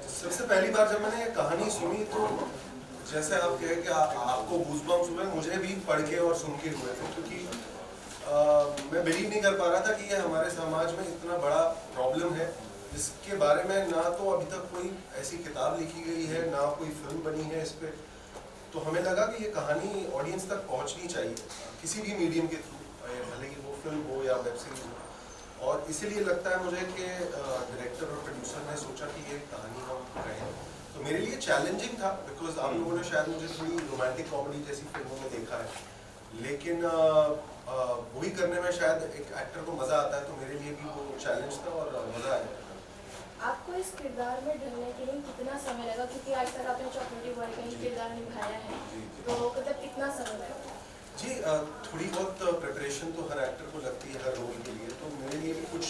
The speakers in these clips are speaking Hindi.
सबसे पहली बार जब मैंने ये कहानी सुनी तो जैसे आप कहे कि आपको गूज़बम्प्स हुए, मुझे भी पढ़ के और सुन के हुए थे, क्योंकि मैं बिलीव नहीं कर पा रहा था कि ये हमारे समाज में इतना बड़ा प्रॉब्लम है जिसके बारे में ना तो अभी तक कोई ऐसी किताब लिखी गई है, ना कोई फिल्म बनी है इस पर। तो हमें लगा कि ये कहानी ऑडियंस तक पहुंचनी चाहिए किसी भी मीडियम के थ्रू, भले ही वो फिल्म हो या वेब सीरीज हो। और इसीलिए लगता है मुझे कि डायरेक्टर और प्रोड्यूसर ने सोचा कि ये कहानी हम करें। तो मेरे लिए चैलेंजिंग था, बिकॉज आप लोगों ने शायद मुझे थोड़ी रोमांटिक कॉमेडी जैसी फिल्मों में देखा है, लेकिन वही करने में शायद एक एक्टर को मज़ा आता है, तो मेरे लिए भी वो चैलेंज था और मज़ा आया। आपको इस किरदार में ढलने के लिए कितना समय लगा, क्योंकि आज तक आपने चॉकलेटी बॉय का ही किरदार निभाया है, तो मतलब कितना समय लगा? जी, थोड़ी बहुत प्रिपरेशन तो हर एक्टर को लगती है हर रोल के लिए। तो मेरे लिए भी कुछ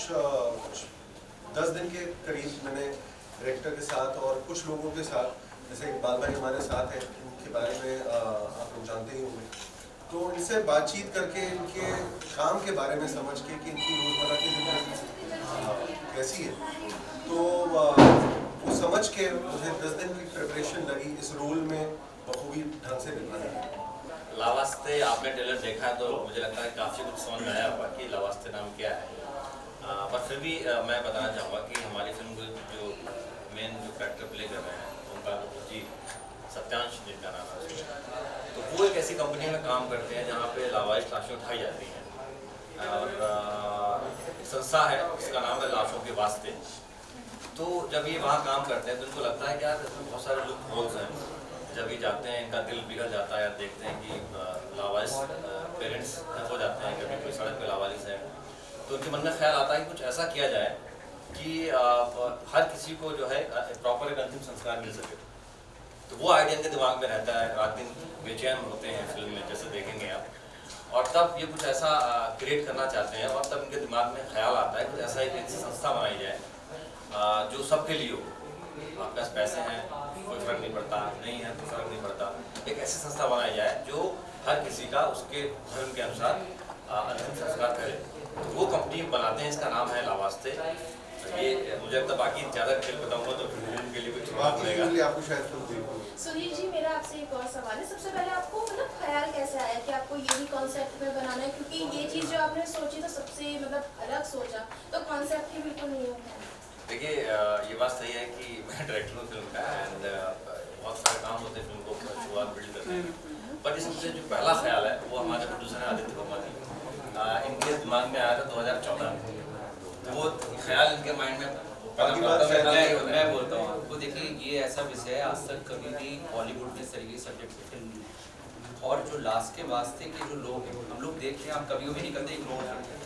10 दिन के करीब मैंने डायरेक्टर के साथ और कुछ लोगों के साथ, जैसे इकबाल भाई हमारे साथ हैं, इनके बारे में आप लोग जानते ही होंगे, तो इनसे बातचीत करके इनके काम के बारे में समझ के कि इनकी रोज़मर्रा की ज़िंदगी कैसी है, तो वो समझ के मुझे 10 दिन की प्रिपरेशन लगी इस रोल में बखूबी ढंग से निभाने की। लावास्ते आपने ट्रेलर देखा है तो मुझे लगता है काफ़ी कुछ समझ में आया होगा कि लावास्ते नाम क्या है। पर फिर भी मैं बताना चाहूँगा कि हमारी फिल्म के जो मेन जो कैरेक्टर प्ले कर रहे हैं उनका जी सत्यांश जिनका नाम है, तो वो एक ऐसी कंपनी में काम करते हैं जहाँ पे लावारिस लाशें उठाई जाती हैं, और संस्था है उसका नाम है लाशों के वास्ते। तो जब ये वहाँ काम करते हैं तो उनको लगता है कि यार इसमें बहुत सारे लूप होल्स हैं। जब ये जाते हैं इनका दिल पिघल जाता है, देखते हैं कि लावारिस पेरेंट्स हो जाते हैं, कभी कोई सड़क पे लावारिस है, तो उनके मन में ख्याल आता है कि कुछ ऐसा किया जाए कि हर किसी को जो है प्रॉपर एक अंतिम संस्कार मिल सके। तो वो आइडिया इनके दिमाग में रहता है, रात दिन बेचैन होते हैं फिल्म में जैसे देखेंगे आप, और तब ये कुछ ऐसा क्रिएट करना चाहते हैं, और तब इनके दिमाग में ख्याल आता है कुछ ऐसा एक ऐसी संस्था बनाई जाए जो सबके लिए हो। आपके पास पैसे हैं कोई फर्क नहीं पड़ता, नहीं है तो फर्क नहीं पड़ता, एक ऐसी संस्था बनाई जाए जो हर किसी का उसके धर्म के अनुसार अंतिम संस्कार करे। तो वो कंपनी बनाते हैं, इसका नाम है लावास्ते। ये मुझे लगता बाकी ज़्यादा डिटेल बताऊंगा तो फिर के लिए कुछ आपको शायद सुनील जी, मेरा आपसे एक और सवाल है। सबसे पहले आपको मतलब ख्याल कैसे आया कि आपको यही कॉन्सेप्ट में बनाना है, क्योंकि ये चीज़ जो आपने सोची तो सबसे मतलब अलग सोचा, तो कॉन्सेप्ट ही बिल्कुल नहीं होता है। देखिए, ये बात सही है कि मैं डायरेक्टर हूँ फिल्म का, एंड बहुत सारे काम होते हैं फिल्म को शुरुआत बिल्ड करते हैं, पर ये सबसे जो पहला ख्याल है वो हमारे प्रोड्यूसर है आदित्य वर्मा जी, इनके दिमाग में आया था 2014 में। तो वो ख्याल इनके माइंड में मैं बोलता हूँ आपको, देखिए ये ऐसा विषय है आज तक कभी भी बॉलीवुड में इस तरीके की सब्जेक्ट की फिल्म नहीं है। और जो लास्ट के वास्ते के जो लोग हैं, हम लोग देखते हैं, आप कभी भी निकलते एक रोड करते हैं,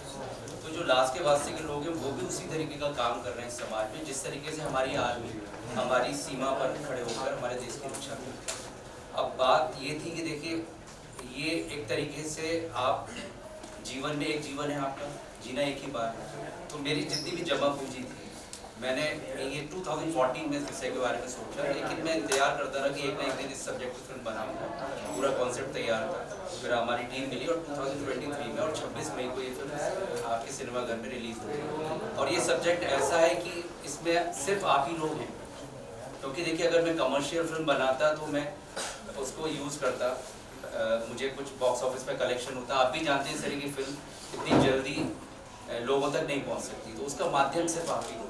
तो जो लास्ट के वास्ते के लोग हैं वो भी उसी तरीके का काम कर रहे हैं समाज में, जिस तरीके से हमारी आर्मी हमारी सीमा पर खड़े होकर हमारे देश की रक्षा करती है। अब बात ये थी कि देखिए ये एक तरीके से आप जीवन में, एक जीवन है आपका, जीना एक ही बार है। तो मेरी जितनी भी जमा पूंजी थी, मैंने ये 2014 में इस विषय के बारे में सोचा, लेकिन मैं इंतजार करता रहा कि एक ना एक दिन इस सब्जेक्ट पर फिल्म बनाऊंगा। पूरा कॉन्सेप्ट तैयार था, फिर हमारी टीम मिली और 2023 में और 26 मई को ये फिल्म आपके सिनेमाघर में रिलीज हुई। और ये सब्जेक्ट ऐसा है कि इसमें सिर्फ आप ही लोग हैं, क्योंकि देखिए अगर मैं कमर्शियल फिल्म बनाता तो मैं उसको यूज़ करता, मुझे कुछ बॉक्स ऑफिस पे कलेक्शन होता। आप भी जानते हैं इस तरह की फिल्म इतनी जल्दी लोगों तक नहीं पहुंच सकती, तो उसका माध्यम सिर्फ आप ही लोग।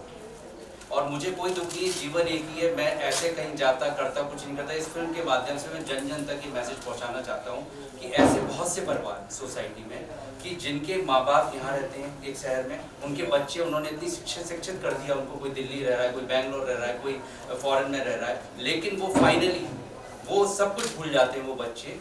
और मुझे कोई दुख नहीं, जीवन एक ही है, मैं ऐसे कहीं जाता करता कुछ नहीं करता। इस फिल्म के माध्यम से मैं जन जन तक ये मैसेज पहुंचाना चाहता हूँ कि ऐसे बहुत से परिवार सोसाइटी में कि जिनके माँ बाप यहाँ रहते हैं एक शहर में, उनके बच्चे उन्होंने इतनी शिक्षित कर दिया उनको, कोई दिल्ली रह रहा है, कोई बेंगलोर रह रहा है, कोई फॉरेन में रह रहा है, लेकिन वो फाइनली वो सब कुछ भूल जाते हैं वो बच्चे,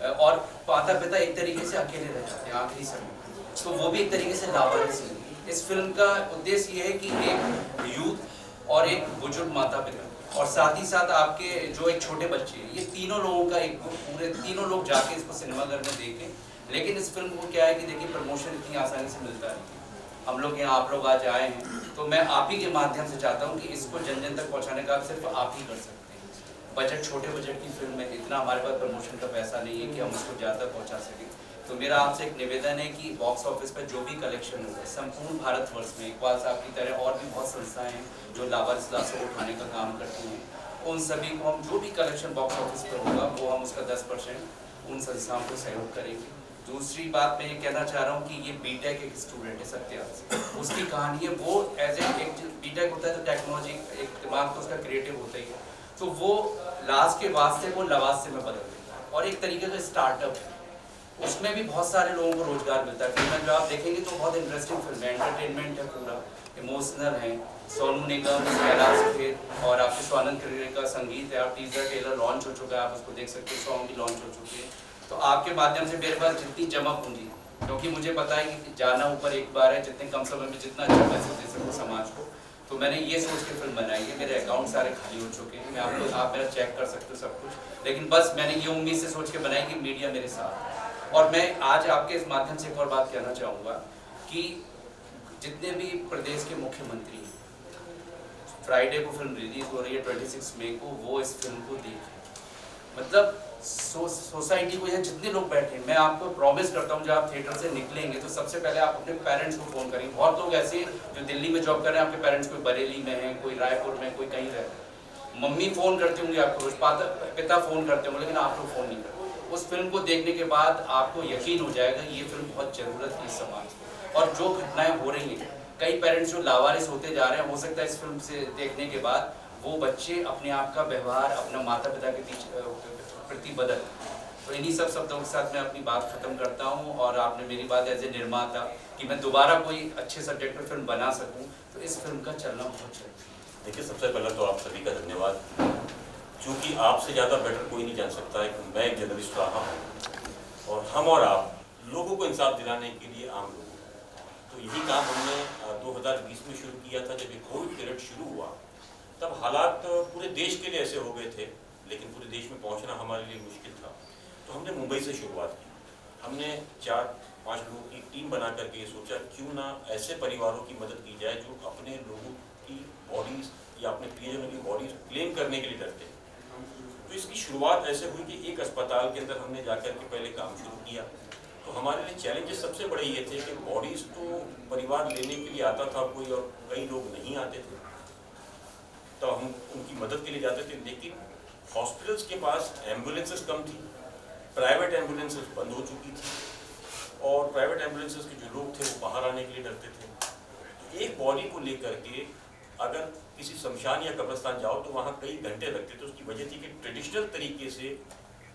और माता पिता एक तरीके से अकेले रह जाते हैं आखिरी समय। तो वो भी एक तरीके से लावारिस है। इस फिल्म का उद्देश्य ये है कि एक यूथ और एक बुजुर्ग माता पिता और साथ ही साथ आपके जो एक छोटे बच्चे, ये तीनों लोगों का एक पूरे तीनों लोग जाके इसको सिनेमाघर में देखें। लेकिन इस फिल्म को क्या है कि देखिए प्रमोशन इतनी आसानी से मिलता है, हम लोग यहाँ आप लोग आज आए हैं, तो मैं आप ही के माध्यम से चाहता हूँ कि इसको जन जन तक पहुँचाने का सिर्फ आप ही कर सकते हैं। बजट छोटे बजट की फिल्म है, इतना हमारे पास प्रमोशन का पैसा नहीं है कि हम उसको ज़्यादा पहुँचा सकें। तो मेरा आपसे एक निवेदन है कि बॉक्स ऑफिस पर जो भी कलेक्शन होगा संपूर्ण भारतवर्ष में, इकबाल साहब की तरह और भी बहुत संस्थाएं हैं जो लावारिस को उठाने का काम करती हैं, उन सभी को हम जो भी कलेक्शन बॉक्स ऑफिस पर होगा वो हम उसका 10% उन संस्थाओं को सहयोग करेंगे। दूसरी बात मैं ये कहना चाह रहा हूँ कि ये बीटेक एक स्टूडेंट है सत्यार्थ, उसकी कहानी है, वो एज एक बीटेक होता है तो टेक्नोलॉजी एक दिमाग तो उसका क्रिएटिव होता ही है, तो वो लास्ट के वास्ते को लवास्ते में बदल देता है और एक तरीके का स्टार्टअप है, उसमें भी बहुत सारे लोगों को रोजगार मिलता है। फिल्म जो आप देखेंगे तो बहुत इंटरेस्टिंग फिल्म है, एंटरटेनमेंट है, पूरा इमोशनल है, सोनू निगम, कैलाश खेर और आपके स्वानंद किरकिरे का संगीत है, आप टीजर ट्रेलर लॉन्च हो चुका है, आप उसको देख सकते हैं, सॉन्ग भी लॉन्च हो चुके हैं। तो आपके माध्यम से मेरे पास जितनी जमा पूंजी, क्योंकि मुझे पता है कि जाना ऊपर एक बार है, जितने कम समय में जितना अच्छा मैसेज दे सकूँ समाज को, तो मैंने ये सोच के फिल्म बनाई है। मेरे अकाउंट सारे खाली हो चुके हैं, मैं आपको आप मेरा चेक कर सकते हो सब कुछ, लेकिन बस मैंने ये उम्मीद से सोच के बनाई कि मीडिया मेरे साथ है। और मैं आज आपके इस माध्यम से एक और बात कहना चाहूँगा कि जितने भी प्रदेश के मुख्यमंत्री हैं, फ्राइडे को फिल्म रिलीज हो रही है 26 मई को, वो इस फिल्म को देखें। मतलब सोसाइटी को यहाँ जितने लोग बैठे हैं, मैं आपको प्रॉमिस करता हूँ जब आप थिएटर से निकलेंगे तो सबसे पहले आप अपने पेरेंट्स को फ़ोन करेंगे। बहुत लोग ऐसे जो दिल्ली में जॉब कर रहे हैं, आपके पेरेंट्स कोई बरेली में हैं, कोई रायपुर में, कोई कहीं रहे, मम्मी फ़ोन करती होंगी आपको, पिता फ़ोन करते होंगे, लेकिन आप लोग फ़ोन नहीं करते। उस फिल्म को देखने के बाद आपको यकीन हो जाएगा ये फिल्म बहुत ज़रूरत है इस समाज को। और जो घटनाएं हो रही हैं, कई पेरेंट्स जो लावारिस होते जा रहे हैं, हो सकता है इस फिल्म से देखने के बाद वो बच्चे अपने आप का व्यवहार अपना माता पिता के प्रति बदल। तो इन्हीं सब शब्दों के साथ मैं अपनी बात खत्म करता हूँ, और आपने मेरी बात एज ए निर्माता कि मैं दोबारा कोई अच्छे सब्जेक्ट पर फिल्म बना सकूँ, तो इस फिल्म का चलना बहुत जरूरी है। देखिए, सबसे पहले तो आप सभी का धन्यवाद, क्योंकि आपसे ज़्यादा बेटर कोई नहीं जान सकता है कि मैं एक जर्नलिस्ट रहा हूँ और हम और आप लोगों को इंसाफ दिलाने के लिए आम लोग, तो यही काम हमने 2020 में शुरू किया था। जब ये कोविड पीरियड शुरू हुआ तब हालात पूरे देश के लिए ऐसे हो गए थे, लेकिन पूरे देश में पहुंचना हमारे लिए मुश्किल था। तो हमने मुंबई से शुरुआत की। हमने 4-5 लोगों की टीम बना करके ये सोचा क्यों ना ऐसे परिवारों की मदद की जाए जो अपने लोगों की बॉडीज़ या अपने प्रियजनों की बॉडीज़ क्लेम करने के लिए डरते हैं। तो इसकी शुरुआत ऐसे हुई कि एक अस्पताल के अंदर हमने जाकर के पहले काम शुरू किया। तो हमारे लिए चैलेंजेस सबसे बड़े ये थे कि बॉडीज़ तो परिवार लेने के लिए आता था कोई, और कई लोग नहीं आते थे, तो हम उनकी मदद के लिए जाते थे, लेकिन हॉस्पिटल्स के पास एम्बुलेंसेस कम थी, प्राइवेट एम्बुलेंसेस बंद हो चुकी थी, और प्राइवेट एम्बुलेंसेस के जो लोग थे वो बाहर आने के लिए डरते थे। तो एक बॉडी को लेकर के अगर किसी शमशान या कब्रिस्तान जाओ तो वहाँ कई घंटे लगते थे। उसकी वजह थी कि ट्रेडिशनल तरीके से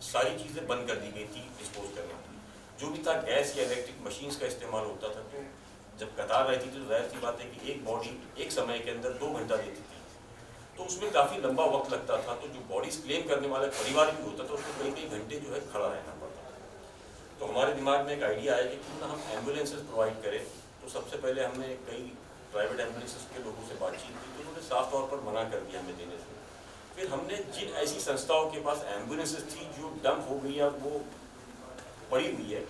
सारी चीज़ें बंद कर दी गई थी डिस्पोज करने की। जो भी था गैस या इलेक्ट्रिक मशीन्स का इस्तेमाल होता था। तो जब कतार रहती थी तो जाहिर सी बात है कि एक बॉडी एक समय के अंदर 2 घंटा देती थी, तो उसमें काफ़ी लंबा वक्त लगता था। तो जो बॉडीज़ क्लेम करने वाला परिवार भी होता था उसको कई घंटे जो है खड़ा रहना पड़ता था। तो हमारे दिमाग में एक आइडिया आया कि क्यों ना हम एम्बुलेंसेस प्रोवाइड करें। तो सबसे पहले हमने कई प्राइवेट एम्बुलेंसेस के लोगों से बातचीत की, तो उन्होंने साफ तौर पर मना कर दिया हमें देने से। फिर हमने जिन ऐसी संस्थाओं के पास एम्बुलेंसेस थी जो डंप हो गई या वो पड़ी हुई है,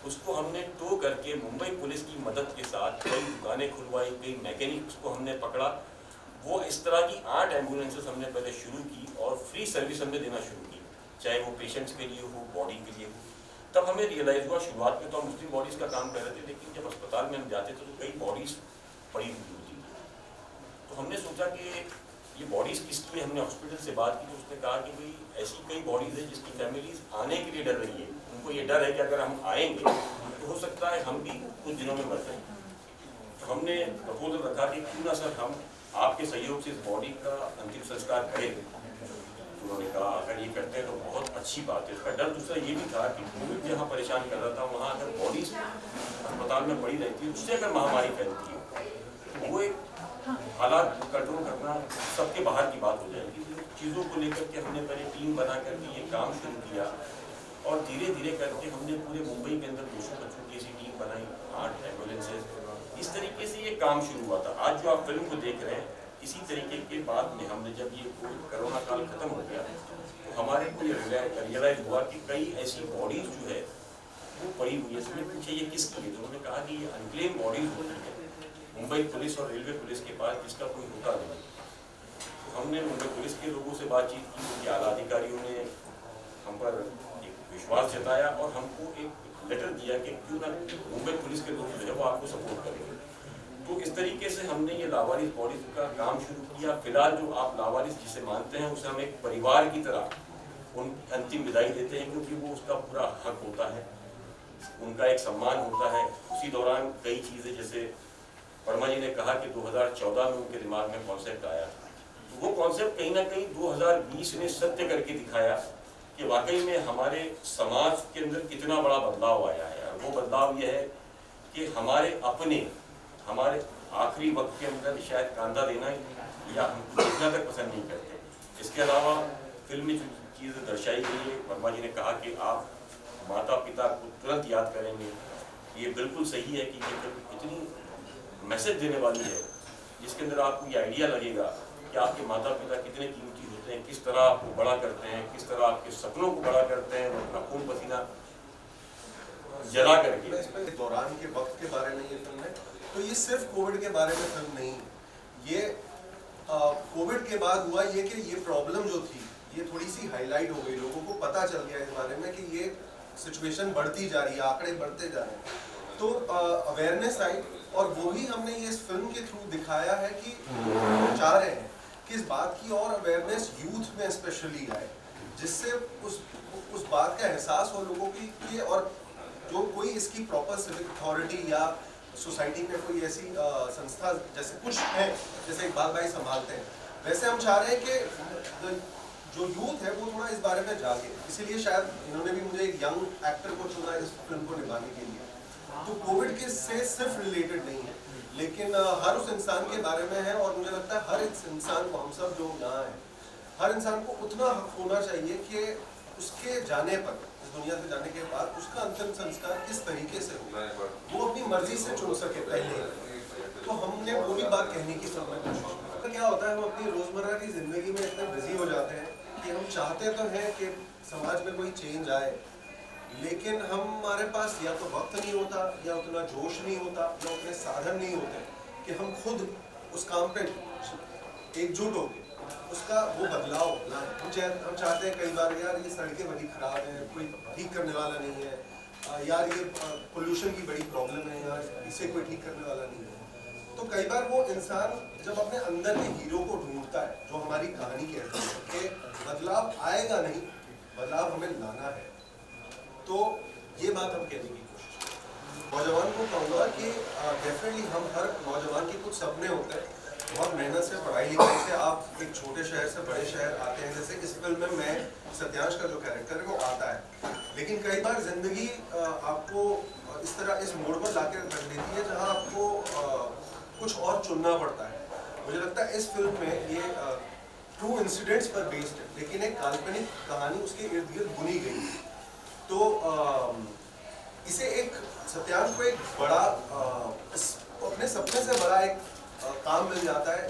उसको हमने टो करके मुंबई पुलिस की मदद के साथ कई दुकानें खुलवाई, कई मैकेनिक्स को हमने पकड़ा। वो इस तरह की 8 एम्बुलेंसेस हमने पहले शुरू की और फ्री सर्विस हमने देना शुरू की, चाहे वो पेशेंट्स के लिए हो, बॉडी के लिए हो। तब हमें रियलाइज़ हुआ, शुरुआत में तो हम मुस्लिम बॉडीज़ का काम कर रहे थे, लेकिन जब अस्पताल में हम जाते थे तो कई बॉडीज़ पड़ी हुई होती थी। तो हमने सोचा कि ये बॉडीज़ किसकी है। हमने हॉस्पिटल से बात की तो उसने कहा कि भाई ऐसी कई बॉडीज़ हैं जिसकी फैमिलीज आने के लिए डर रही है। उनको ये डर है कि अगर हम आएंगे तो हो सकता है हम भी कुछ दिनों में मर जाएं। तो हमने प्रपोजल रखा कि क्यों ना सर हम आपके सहयोग से इस बॉडी का अंतिम संस्कार करें। उन्होंने कहा अगर ये करते हैं तो बहुत अच्छी बात है। उसका डर दूसरा ये भी था कि कोविड जहाँ परेशान कर रहा था वहाँ अगर बॉडीज अस्पताल में पड़ी रहती है, उससे अगर महामारी फैलती है, वो एक हालात कंट्रोल करना सबके बाहर की बात हो जाएगी। चीज़ों को लेकर के हमने पहले टीम बना करके ये काम शुरू किया और धीरे धीरे करके हमने पूरे मुंबई के अंदर 200 बच्चों की ऐसी टीम बनाई, 8 एम्बुलेंसेज, इस तरीके से ये काम शुरू हुआ था। आज जो आप फिल्म को देख रहे हैं, इसी तरीके के बाद में हमने जब ये कोरोना काल खत्म हो गया तो हमारे को रियलाइज हुआ कि कई ऐसी बॉडीज जो है वो पड़ी हुई है। इसमें पूछे ये किसकी है, तो उन्होंने कहा कि ये अनक्लेम बॉडीज होती है मुंबई पुलिस और रेलवे पुलिस के पास, जिसका कोई होता नहीं। तो हमने मुंबई पुलिस के लोगों से बातचीत की, उनके आला अधिकारियों ने हम पर एक विश्वास जताया और हमको एक लेटर दिया कि क्यों ना मुंबई पुलिस के लोग जो है वो आपको सपोर्ट करेंगे। तो इस तरीके से हमने ये लावारिस बॉडीज का काम शुरू किया। फिलहाल जो आप लावारिस जिसे मानते हैं उसे हम एक परिवार की तरह उन अंतिम विदाई देते हैं, क्योंकि वो उसका पूरा हक होता है, उनका एक सम्मान होता है। उसी दौरान कई चीज़ें, जैसे वर्मा जी ने कहा कि 2014 में उनके दिमाग में कॉन्सेप्ट आया, तो वो कॉन्सेप्ट कहीं ना कहीं 2020 ने सत्य करके दिखाया कि वाकई में हमारे समाज के अंदर कितना बड़ा बदलाव आया है। वो बदलाव ये है कि हमारे आखिरी वक्त के अंदर शायद कांधा देना या हम देखना तक पसंद नहीं करते। इसके अलावा फिल्म में जो चीज़ दर्शाई गई है, वर्मा जी ने कहा कि आप माता पिता को तुरंत याद करेंगे, ये बिल्कुल सही है कि ये फिल्म इतनी मैसेज देने वाली है जिसके अंदर आपको ये आइडिया लगेगा कि आपके माता पिता कितने कीमती होते हैं, किस तरह आपको बड़ा करते हैं, किस तरह आपके सपनों को बड़ा करते हैं, अपना खून पसीना जला करके। इस दौरान के वक्त के बारे में ये फिल्म है, तो ये सिर्फ कोविड के बारे में फिल्म नहीं, ये कोविड के बाद हुआ ये कि ये प्रॉब्लम जो थी ये थोड़ी सी हाईलाइट हो गई, लोगों को पता चल गया इस बारे में कि ये सिचुएशन बढ़ती जा रही है, आंकड़े बढ़ते जा रहे हैं, तो अवेयरनेस आई। और वही हमने ये इस फिल्म के थ्रू दिखाया है कि हम चाह रहे हैं कि इस बात की और अवेयरनेस यूथ में स्पेशली आए, जिससे उस बात का एहसास हो लोगों की। और जो कोई इसकी प्रॉपर सिविक अथॉरिटी या सोसाइटी में कोई ऐसी संस्था जैसे कुछ है, जैसे इकबाल भाई संभालते हैं, वैसे हम चाह रहे हैं कि जो यूथ है वो थोड़ा इस बारे में जागे। इसीलिए शायद इन्होंने भी मुझे एक यंग एक्टर को चुना इस फिल्म को निभाने के लिए। तो कोविड के से सिर्फ रिलेटेड नहीं है, लेकिन हर उस इंसान के बारे में है। और मुझे लगता है हर एक इंसान को, हम सब जो यहाँ हैं, हर इंसान को उतना हक होना चाहिए कि उसके जाने पर, इस दुनिया से जाने के बाद, उसका अंतिम संस्कार किस तरीके से होगा, वो अपनी मर्जी से चुन सके पहले। तो हमने वो भी बात कहने की फिल्म में कोशिश की। तो क्या होता है, हम अपनी रोजमर्रा की जिंदगी में इतने बिजी हो जाते हैं कि हम चाहते तो हैं कि समाज में कोई चेंज आए, लेकिन हमारे पास या तो वक्त नहीं होता, या उतना जोश नहीं होता, या उतने साधन नहीं होते कि हम खुद उस काम पे एकजुट होकर उसका वो बदलाव लाएं। हम चाहते हैं कई बार, यार ये सड़कें बड़ी खराब हैं, कोई ठीक करने वाला नहीं है, यार ये पोल्यूशन की बड़ी प्रॉब्लम है, यार इसे कोई ठीक करने वाला नहीं है। तो कई बार वो इंसान जब अपने अंदर के हीरो को ढूंढता है, जो हमारी कहानी कहती है कि बदलाव आएगा नहीं, बदलाव हमें लाना है, तो ये बात हम कहने की कोशिश करें। नौजवान को कहूँगा कि डेफिनेटली हम हर नौजवान के कुछ सपने होते हैं, बहुत मेहनत से, पढ़ाई लिखाई से आप एक छोटे शहर से बड़े शहर आते हैं। जैसे इस फिल्म में मैं, सत्यांश का जो कैरेक्टर है वो आता है, लेकिन कई बार जिंदगी आपको इस तरह इस मोड़ पर लाकर रख देती है जहाँ आपको कुछ और चुनना पड़ता है। मुझे लगता है इस फिल्म में ये ट्रू इंसिडेंट्स पर बेस्ड है, लेकिन एक काल्पनिक कहानी उसके इर्द गिर्द बुनी गई है। तो इसे एक सत्यांश को एक बड़ा अपने सपने से बड़ा एक काम मिल जाता है,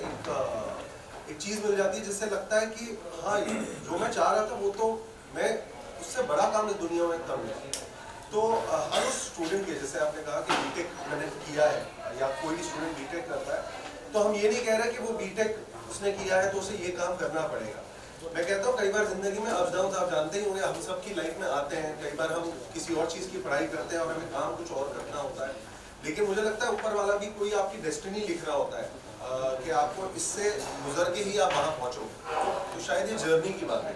एक चीज़ मिल जाती है जिससे लगता है कि हाँ, जो मैं चाह रहा था वो तो मैं उससे बड़ा काम इस दुनिया में कर लूँ। तो हर उस स्टूडेंट के, जैसे आपने कहा कि बीटेक मैंने किया है या कोई भी स्टूडेंट बीटेक करता है, तो हम ये नहीं कह रहे कि वो बीटेक उसने किया है तो उसे ये काम करना पड़ेगा। मैं कहता हूँ कई बार जिंदगी में अप्स डाउन आप जानते ही होंगे, हम सब की लाइफ में आते हैं। कई बार हम किसी और चीज़ की पढ़ाई करते हैं और हमें काम कुछ और करना होता है, लेकिन मुझे लगता है ऊपर वाला भी कोई आपकी डेस्टिनी लिख रहा होता है कि आपको इससे गुजर के ही आप वहाँ पहुँचो। तो शायद ये जर्नी की बात है।